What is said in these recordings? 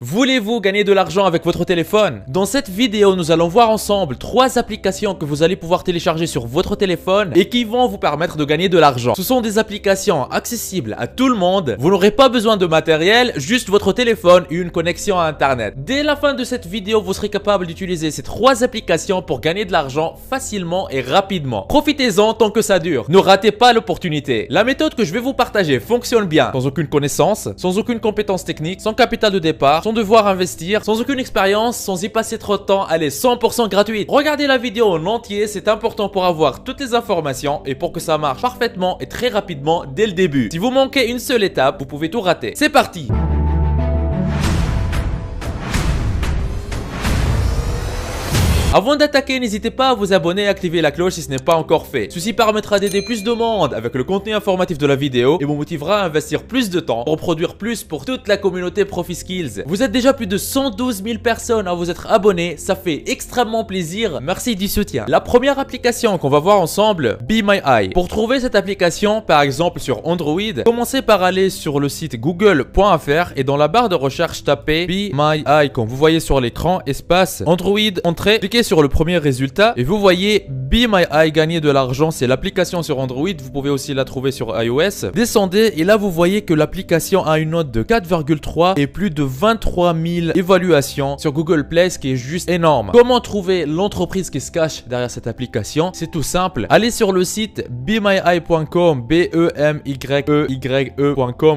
Voulez-vous gagner de l'argent avec votre téléphone? Dans cette vidéo, nous allons voir ensemble 3 applications que vous allez pouvoir télécharger sur votre téléphone et qui vont vous permettre de gagner de l'argent. Ce sont des applications accessibles à tout le monde. Vous n'aurez pas besoin de matériel, juste votre téléphone et une connexion à internet. Dès la fin de cette vidéo, vous serez capable d'utiliser ces 3 applications pour gagner de l'argent facilement et rapidement. Profitez-en tant que ça dure. Ne ratez pas l'opportunité. La méthode que je vais vous partager fonctionne bien, sans aucune connaissance, sans aucune compétence technique, sans capital de départ, sans devoir investir, sans aucune expérience, sans y passer trop de temps. Elle est 100% gratuite. Regardez la vidéo en entier, c'est important pour avoir toutes les informations et pour que ça marche parfaitement et très rapidement dès le début. Si vous manquez une seule étape, vous pouvez tout rater. C'est parti! Avant d'attaquer, n'hésitez pas à vous abonner et activer la cloche si ce n'est pas encore fait. Ceci permettra d'aider plus de monde avec le contenu informatif de la vidéo et vous motivera à investir plus de temps pour produire plus pour toute la communauté ProfiSkills. Vous êtes déjà plus de 112 000 personnes à vous être abonnés, ça fait extrêmement plaisir. Merci du soutien. La première application qu'on va voir ensemble, Be My Eye. Pour trouver cette application, par exemple sur Android, commencez par aller sur le site google.fr et dans la barre de recherche tapez Be My Eye comme vous voyez sur l'écran, espace Android, entrée, cliquez sur le premier résultat et vous voyez Be My Eye gagner de l'argent, c'est l'application sur Android, vous pouvez aussi la trouver sur iOS. Descendez et là vous voyez que l'application a une note de 4,3 et plus de 23 000 évaluations sur Google Play, ce qui est juste énorme. Comment trouver l'entreprise qui se cache derrière cette application? C'est tout simple, allez sur le site bemyeye.com, bemyeye.com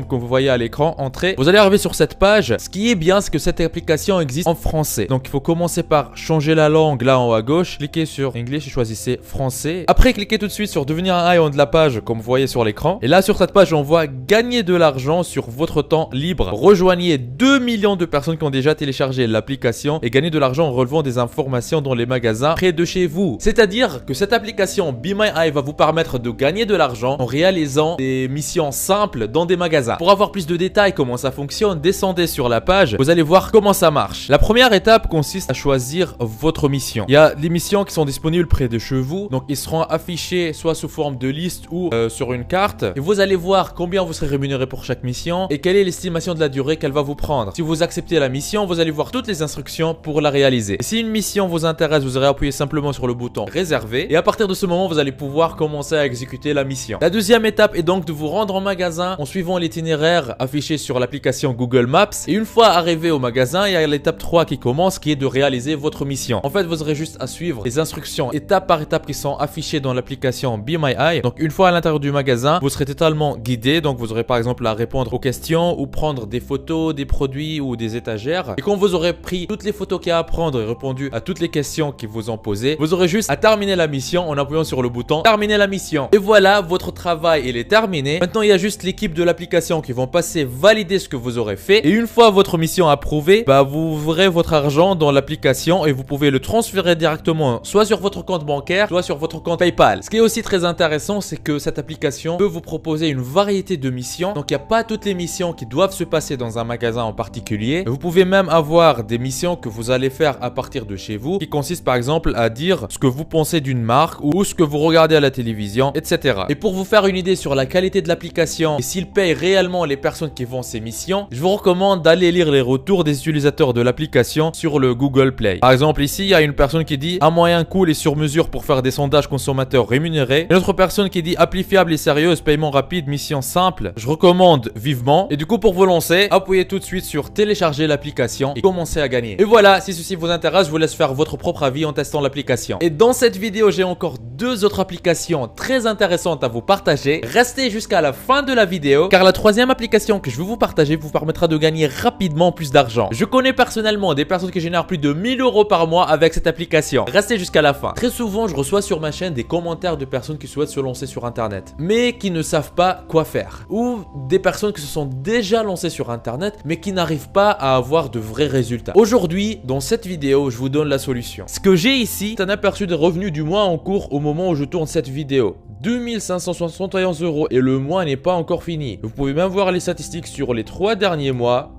comme vous voyez à l'écran, entrez, vous allez arriver sur cette page. Ce qui est bien, c'est que cette application existe en français, donc il faut commencer par changer la langue là en haut à gauche, cliquez sur English et choisissez français. Après, cliquez tout de suite sur devenir un eye en haut de la page comme vous voyez sur l'écran. Et là sur cette page, on voit gagner de l'argent sur votre temps libre. Rejoignez 2 millions de personnes qui ont déjà téléchargé l'application et gagner de l'argent en relevant des informations dans les magasins près de chez vous. C'est-à-dire que cette application Be My Eye va vous permettre de gagner de l'argent en réalisant des missions simples dans des magasins. Pour avoir plus de détails comment ça fonctionne, descendez sur la page, vous allez voir comment ça marche. La première étape consiste à choisir votre mission. Il y a des missions qui sont disponibles près de chez vous, donc ils seront affichés soit sous forme de liste ou sur une carte et vous allez voir combien vous serez rémunéré pour chaque mission et quelle est l'estimation de la durée qu'elle va vous prendre. Si vous acceptez la mission, vous allez voir toutes les instructions pour la réaliser. Et si une mission vous intéresse, vous aurez appuyé simplement sur le bouton réserver et à partir de ce moment, vous allez pouvoir commencer à exécuter la mission. La deuxième étape est donc de vous rendre en magasin en suivant l'itinéraire affiché sur l'application Google Maps et une fois arrivé au magasin, il y a l'étape 3 qui commence qui est de réaliser votre mission. En fait, vous aurez juste à suivre les instructions étape par étape qui sont affichées dans l'application Be My Eye. Donc une fois à l'intérieur du magasin, vous serez totalement guidé. Donc vous aurez par exemple à répondre aux questions ou prendre des photos des produits ou des étagères. Et quand vous aurez pris toutes les photos qu'il y a à prendre et répondu à toutes les questions qui vous ont posées, vous aurez juste à terminer la mission en appuyant sur le bouton terminer la mission. Et voilà, votre travail il est terminé. Maintenant il y a juste l'équipe de l'application qui vont passer valider ce que vous aurez fait. Et une fois votre mission approuvée, vous verrez votre argent dans l'application et vous pouvez le transférer directement soit sur votre compte bancaire, soit sur votre compte PayPal. Ce qui est aussi très intéressant, c'est que cette application peut vous proposer une variété de missions. Donc il n'y a pas toutes les missions qui doivent se passer dans un magasin en particulier. Vous pouvez même avoir des missions que vous allez faire à partir de chez vous, qui consistent par exemple à dire ce que vous pensez d'une marque ou ce que vous regardez à la télévision, etc. Et pour vous faire une idée sur la qualité de l'application et s'il paye réellement les personnes qui font ces missions, je vous recommande d'aller lire les retours des utilisateurs de l'application sur le Google Play. Par exemple ici, il y a une personne qui dit un moyen cool et sur mesure pour faire des sondages consommateurs rémunérés. Une autre personne qui dit appli fiable et sérieuse, paiement rapide, mission simple. Je recommande vivement. Et du coup, pour vous lancer, appuyez tout de suite sur télécharger l'application et commencez à gagner. Et voilà, si ceci vous intéresse, je vous laisse faire votre propre avis en testant l'application. Et dans cette vidéo, j'ai encore 2 autres applications très intéressantes à vous partager. Restez jusqu'à la fin de la vidéo car la troisième application que je vais vous partager vous permettra de gagner rapidement plus d'argent. Je connais personnellement des personnes qui génèrent plus de 1000 € par mois avec cette application. Restez jusqu'à la fin. Très souvent, je reçois sur ma chaîne des commentaires de personnes qui souhaitent se lancer sur internet, mais qui ne savent pas quoi faire. Ou des personnes qui se sont déjà lancées sur internet, mais qui n'arrivent pas à avoir de vrais résultats. Aujourd'hui, dans cette vidéo, je vous donne la solution. Ce que j'ai ici, c'est un aperçu des revenus du mois en cours au moment où je tourne cette vidéo. 2571 € et le mois n'est pas encore fini. Vous pouvez même voir les statistiques sur les 3 derniers mois.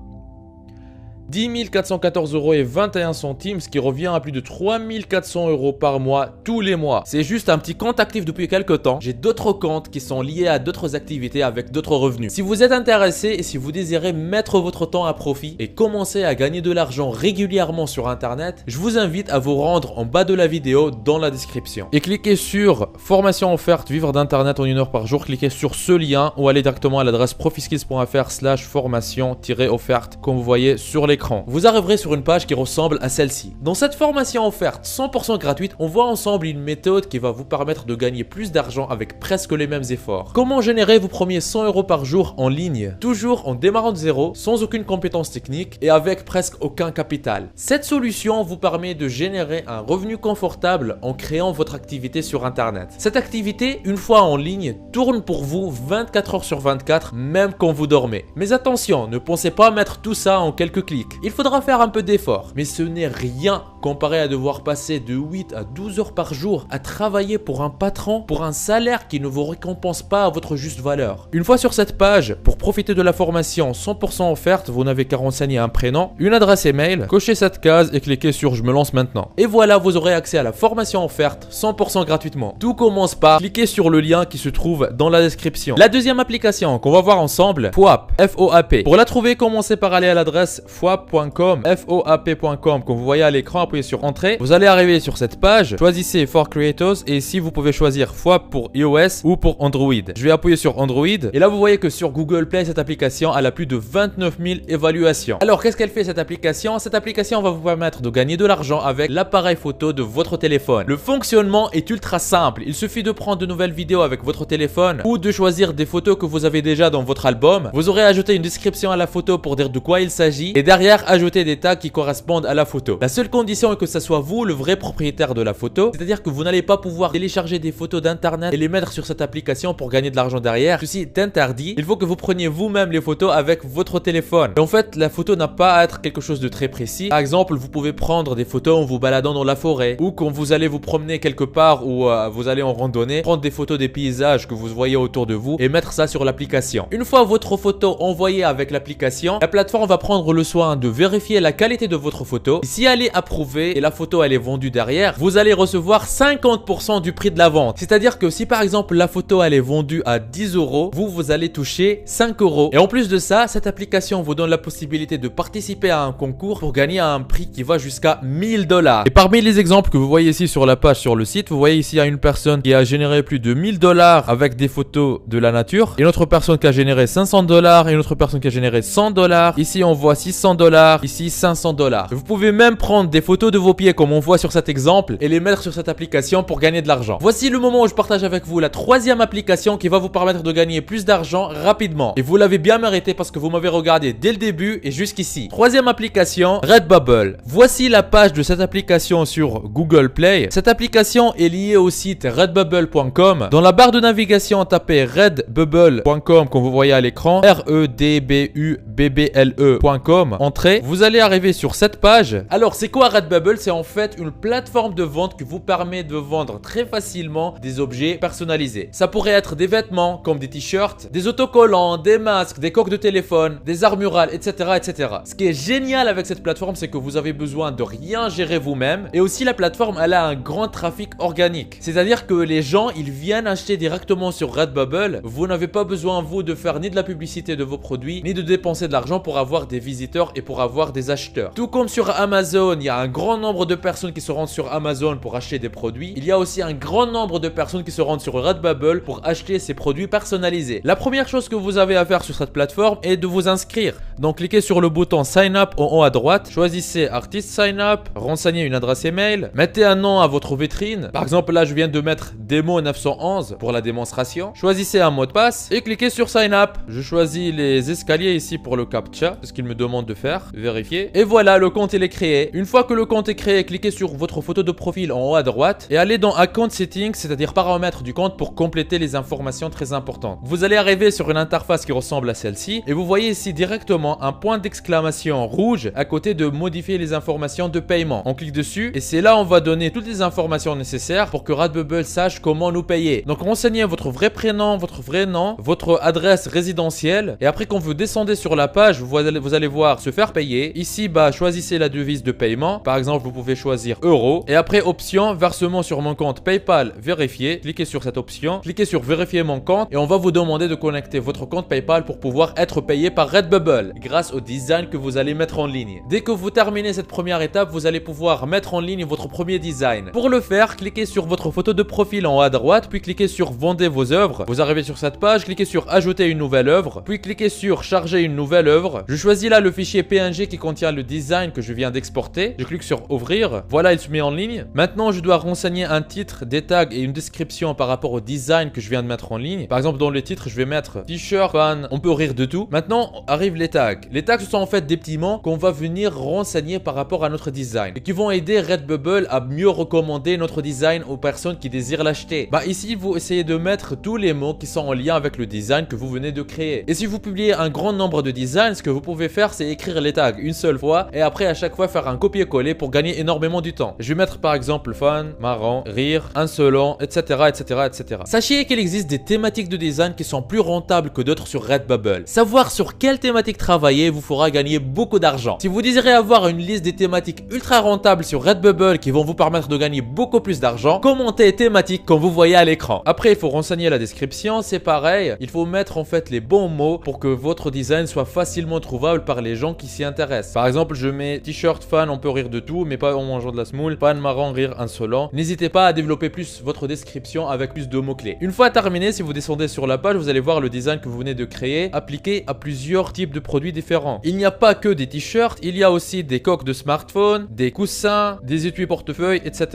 10 414 € et 21 centimes, ce qui revient à plus de 3 400 € par mois, tous les mois. C'est juste un petit compte actif depuis quelques temps. J'ai d'autres comptes qui sont liés à d'autres activités avec d'autres revenus. Si vous êtes intéressé et si vous désirez mettre votre temps à profit et commencer à gagner de l'argent régulièrement sur internet, je vous invite à vous rendre en bas de la vidéo dans la description et cliquez sur formation offerte vivre d'internet en 1 heure par jour. Cliquez sur ce lien ou allez directement à l'adresse profiskills.fr/formation-offerte comme vous voyez sur l'écran. Vous arriverez sur une page qui ressemble à celle-ci. Dans cette formation offerte 100% gratuite, on voit ensemble une méthode qui va vous permettre de gagner plus d'argent avec presque les mêmes efforts. Comment générer vos premiers 100 € par jour en ligne, toujours en démarrant de zéro, sans aucune compétence technique et avec presque aucun capital. Cette solution vous permet de générer un revenu confortable en créant votre activité sur internet. Cette activité, une fois en ligne, tourne pour vous 24 heures sur 24, même quand vous dormez. Mais attention, ne pensez pas mettre tout ça en quelques clics. Il faudra faire un peu d'effort, mais ce n'est rien comparé à devoir passer de 8 à 12 heures par jour à travailler pour un patron, pour un salaire qui ne vous récompense pas à votre juste valeur. Une fois sur cette page, pour profiter de la formation 100% offerte, vous n'avez qu'à renseigner un prénom, une adresse email, cochez cette case et cliquez sur je me lance maintenant. Et voilà, vous aurez accès à la formation offerte 100% gratuitement. Tout commence par cliquer sur le lien qui se trouve dans la description. La deuxième application qu'on va voir ensemble, FOAP, F-O-A-P. Pour la trouver, commencez par aller à l'adresse foap.com, F-O-A-P.com. Comme vous voyez à l'écran, appuyez sur entrée. Vous allez arriver sur cette page, choisissez For Creators et ici vous pouvez choisir FOAP pour iOS ou pour Android. Je vais appuyer sur Android et là vous voyez que sur Google Play cette application elle a plus de 29 000 évaluations. Alors qu'est-ce qu'elle fait cette application? Cette application va vous permettre de gagner de l'argent avec l'appareil photo de votre téléphone. Le fonctionnement est ultra simple. Il suffit de prendre de nouvelles vidéos avec votre téléphone ou de choisir des photos que vous avez déjà dans votre album. Vous aurez ajouté une description à la photo pour dire de quoi il s'agit et derrière ajouter des tags qui correspondent à la photo. La seule condition est que ce soit vous le vrai propriétaire de la photo, c'est-à-dire que vous n'allez pas pouvoir télécharger des photos d'internet et les mettre sur cette application pour gagner de l'argent derrière. Ceci est interdit. Il faut que vous preniez vous-même les photos avec votre téléphone. Et en fait, la photo n'a pas à être quelque chose de très précis. Par exemple, vous pouvez prendre des photos en vous baladant dans la forêt ou quand vous allez vous promener quelque part ou vous allez en randonnée, prendre des photos des paysages que vous voyez autour de vous et mettre ça sur l'application. Une fois votre photo envoyée avec l'application, la plateforme va prendre le soin de vérifier la qualité de votre photo. Et si elle est approuvée et la photo elle est vendue derrière, vous allez recevoir 50% du prix de la vente. C'est-à-dire que si par exemple la photo elle est vendue à 10 €, vous allez toucher 5 €. Et en plus de ça, cette application vous donne la possibilité de participer à un concours pour gagner un prix qui va jusqu'à 1000 $. Et parmi les exemples que vous voyez ici sur la page sur le site, vous voyez ici il y a une personne qui a généré plus de 1000 $ avec des photos de la nature, une autre personne qui a généré 500 $ et une autre personne qui a généré 100 $. Ici on voit 600 $, ici 500 $. Vous pouvez même prendre des photos de vos pieds comme on voit sur cet exemple et les mettre sur cette application pour gagner de l'argent. Voici le moment où je partage avec vous la troisième application qui va vous permettre de gagner plus d'argent rapidement. Et vous l'avez bien mérité parce que vous m'avez regardé dès le début et jusqu'ici. Troisième application, Redbubble. Voici la page de cette application sur Google Play. Cette application est liée au site redbubble.com. Dans la barre de navigation, tapez redbubble.com comme vous voyez à l'écran, redbubble.com. Entrez, vous allez arriver sur cette page. Alors c'est quoi Redbubble? C'est en fait une plateforme de vente qui vous permet de vendre très facilement des objets personnalisés. Ça pourrait être des vêtements comme des t-shirts, des autocollants, des masques, des coques de téléphone, des arts murales, etc., etc. Ce qui est génial avec cette plateforme, c'est que vous avez besoin de rien gérer vous-même. Et aussi la plateforme, elle a un grand trafic organique. C'est-à-dire que les gens, ils viennent acheter directement sur Redbubble. Vous n'avez pas besoin, vous, de faire ni de la publicité de vos produits, ni de dépenser de l'argent pour avoir des visiteurs et pour avoir des acheteurs. Tout comme sur Amazon, il y a un grand nombre de personnes qui se rendent sur Amazon pour acheter des produits. Il y a aussi un grand nombre de personnes qui se rendent sur Redbubble pour acheter ces produits personnalisés. La première chose que vous avez à faire sur cette plateforme est de vous inscrire. Donc cliquez sur le bouton Sign Up en haut à droite, choisissez Artist Sign Up, renseignez une adresse email, mettez un nom à votre vitrine. Par exemple là je viens de mettre Demo 911 pour la démonstration. Choisissez un mot de passe et cliquez sur Sign Up. Je choisis les escaliers ici pour le CAPTCHA, c'est ce qu'il me demande de faire, vérifier. Et voilà, le compte il est créé. Une fois que le compte est créé, cliquez sur votre photo de profil en haut à droite et allez dans Account Settings, c'est-à-dire paramètres du compte pour compléter les informations très importantes. Vous allez arriver sur une interface qui ressemble à celle-ci et vous voyez ici directement un point d'exclamation rouge à côté de modifier les informations de paiement. On clique dessus et c'est là on va donner toutes les informations nécessaires pour que Redbubble sache comment nous payer. Donc renseignez votre vrai prénom, votre vrai nom, votre adresse résidentielle et après quand vous descendez sur la page, vous allez voir se faire payer. Ici, choisissez la devise de paiement. Par exemple, vous pouvez choisir euros et après option versement sur mon compte PayPal vérifier. Cliquez sur cette option, cliquez sur vérifier mon compte et on va vous demander de connecter votre compte PayPal pour pouvoir être payé par Redbubble grâce au design que vous allez mettre en ligne. Dès que vous terminez cette première étape, vous allez pouvoir mettre en ligne votre premier design. Pour le faire, cliquez sur votre photo de profil en haut à droite, puis cliquez sur vendez vos œuvres. Vous arrivez sur cette page, cliquez sur ajouter une nouvelle œuvre, puis cliquez sur charger une nouvelle œuvre. Je choisis là le fichier PNG qui contient le design que je viens d'exporter. Je clique sur ouvrir. Voilà, il se met en ligne. Maintenant, je dois renseigner un titre, des tags et une description par rapport au design que je viens de mettre en ligne. Par exemple, dans le titre, je vais mettre t-shirt, fan, on peut rire de tout. Maintenant, arrivent les tags. Les tags, ce sont en fait des petits mots qu'on va venir renseigner par rapport à notre design et qui vont aider Redbubble à mieux recommander notre design aux personnes qui désirent l'acheter. Ici, vous essayez de mettre tous les mots qui sont en lien avec le design que vous venez de créer. Et si vous publiez un grand nombre de designs, ce que vous pouvez faire, c'est écrire les tags une seule fois et après à chaque fois faire un copier-coller pour gagner énormément du temps. Je vais mettre par exemple fun, marrant, rire, insolent, etc. etc. Sachez qu'il existe des thématiques de design qui sont plus rentables que d'autres sur Redbubble. Savoir sur quelle thématique travailler vous fera gagner beaucoup d'argent. Si vous désirez avoir une liste des thématiques ultra rentables sur Redbubble qui vont vous permettre de gagner beaucoup plus d'argent, commentez thématiques comme vous voyez à l'écran. Après, il faut renseigner la description, c'est pareil. Il faut mettre en fait les bons mots pour que votre design soit facilement trouvable par les gens qui s'y intéressent. Par exemple, je mets t-shirt fan, on peut rire de tout, mais pas en mangeant de la semoule, fan marrant, rire insolent. N'hésitez pas à développer plus votre description avec plus de mots-clés. Une fois terminé, si vous descendez sur la page, vous allez voir le design que vous venez de créer appliqué à plusieurs types de produits différents. Il n'y a pas que des t-shirts, il y a aussi des coques de smartphone, des coussins, des étuis portefeuille, etc.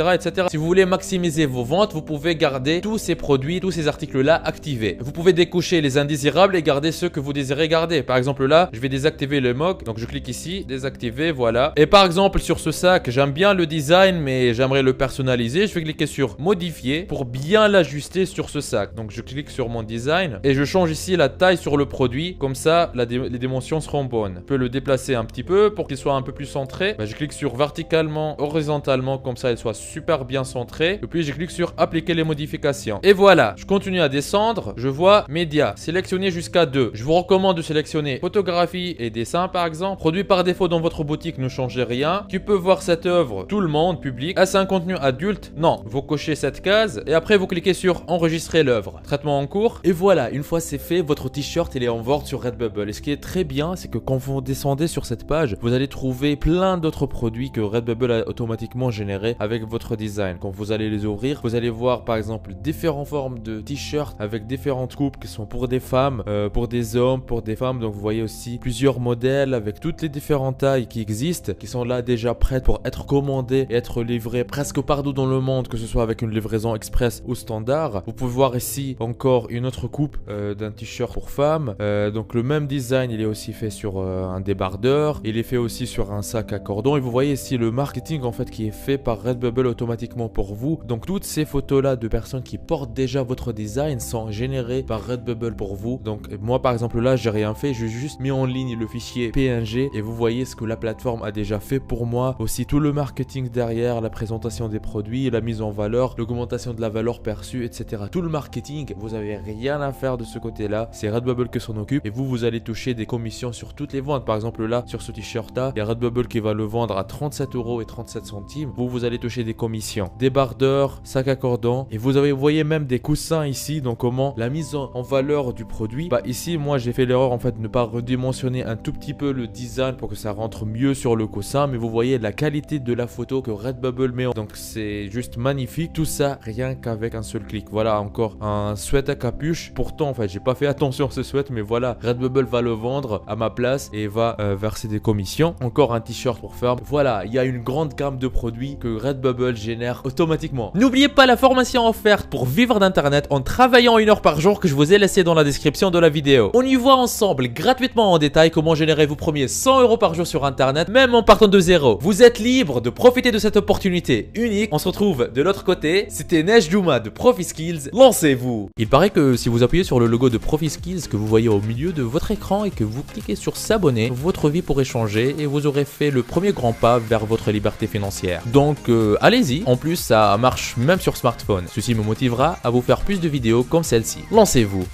Si vous voulez maximiser vos ventes, vous pouvez garder tous ces produits, tous ces articles-là activés. Vous pouvez décocher les indésirables et garder ceux que vous désirez garder. Par exemple là, je vais désactiver le mug, donc je clique ici, désactiver, voilà. Et par exemple sur ce sac, j'aime bien le design mais j'aimerais le personnaliser. Je vais cliquer sur modifier pour bien l'ajuster sur ce sac. Donc je clique sur mon design et je change ici la taille sur le produit, comme ça les dimensions seront bonnes. Je peux le déplacer un petit peu pour qu'il soit un peu plus centré. Je clique sur verticalement, horizontalement, comme ça il soit super bien centré. Et puis je clique sur appliquer les modifications. Et voilà, je continue à descendre, je vois médias, sélectionner jusqu'à 2. Je vous recommande de sélectionner photographie et dessin par exemple. Produit par défaut dans votre boutique, ne changez rien. Tu peux voir cette œuvre, tout le monde, public. Est-ce un contenu adulte? Non. Vous cochez cette case et après vous cliquez sur enregistrer l'œuvre. Traitement en cours. Et voilà, une fois c'est fait, votre t-shirt il est en vente sur Redbubble. Et ce qui est très bien, c'est que quand vous descendez sur cette page, vous allez trouver plein d'autres produits que Redbubble a automatiquement générés avec votre design. Quand vous allez les ouvrir, vous allez voir par exemple différentes formes de t-shirts avec différentes coupes qui sont pour des femmes, pour des hommes, pour des femmes. Donc vous voyez aussi plusieurs modèles avec toutes les différentes tailles qui existent, qui sont là déjà prêtes pour être commandées et être livrées presque partout dans le monde, que ce soit avec une livraison express ou standard. Vous pouvez voir ici encore une autre coupe d'un t-shirt pour femmes. Donc le même design, il est aussi fait sur un débardeur. Il est fait aussi sur un sac à cordon. Et vous voyez ici le marketing en fait qui est fait par Redbubble automatiquement pour vous. Donc toutes ces photos là de personnes qui portent déjà votre design sont générées par Redbubble pour vous. Donc moi par exemple là j'ai rien fait, j'ai juste mis en ligne le fichier PNG et vous voyez ce que la plateforme a déjà fait pour moi. Aussi tout le marketing derrière, la présentation des produits, la mise en valeur, l'augmentation de la valeur perçue, etc. Tout le marketing, vous avez rien à faire de ce côté là, c'est Redbubble qui s'en occupe et vous allez toucher des commissions sur toutes les ventes. Par exemple là sur ce t-shirt là, il y a Redbubble qui va le vendre à 37,37 €. Vous allez toucher des commissions, débardeurs, sac à cordon et vous voyez même des coussins ici. Donc comment la mise en valeur du produit. Ici moi j'ai fait l'erreur en fait de ne pas redimensionner un tout petit peu le design pour que ça rentre mieux sur le coussin, mais vous voyez la qualité de la photo que Redbubble met en. Donc c'est juste magnifique, tout ça rien qu'avec un seul clic. Voilà encore un sweat à capuche. Pourtant en fait j'ai pas fait attention à ce sweat, mais voilà, Redbubble va le vendre à ma place et va verser des commissions. Encore un t-shirt pour femmes. Voilà, il y a une grande gamme de produits que Redbubble génère automatiquement. N'oubliez pas la formation offerte pour vivre d'internet en travaillant 1 heure par jour que je vous ai laissé dans la description de la vidéo. On y voit ensemble gratuitement en détail comment générer vos premiers 100 € par jour sur internet, même en partant de zéro. Vous Vous êtes libre de profiter de cette opportunité unique. On se retrouve de l'autre côté. C'était Nejdouma de ProfiSkills. Lancez-vous. Il paraît que si vous appuyez sur le logo de ProfiSkills que vous voyez au milieu de votre écran et que vous cliquez sur s'abonner, votre vie pourrait changer et vous aurez fait le premier grand pas vers votre liberté financière. Donc allez-y. En plus, ça marche même sur smartphone. Ceci me motivera à vous faire plus de vidéos comme celle-ci. Lancez-vous.